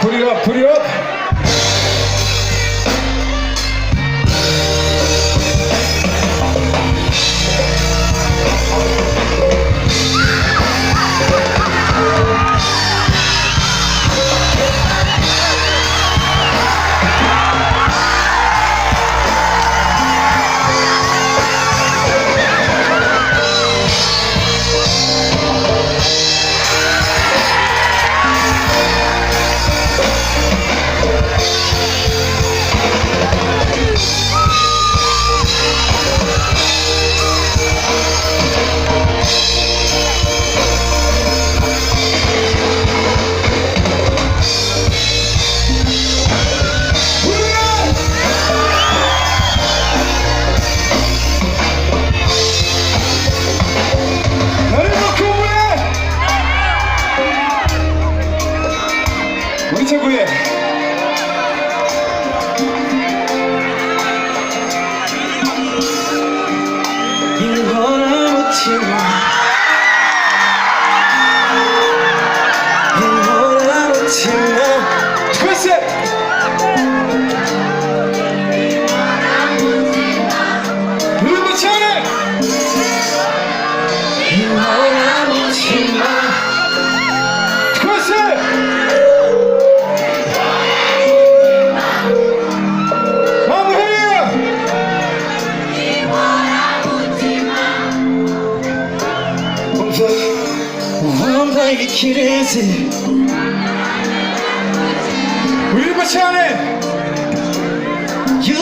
Put it up, put it up. 우리 최고의 이거나 묻지마 이거나 묻지마 글쎄 우리 묻지 않아 이거나 묻지마 글쎄 One like a kid is it 우리 묻지 않아 You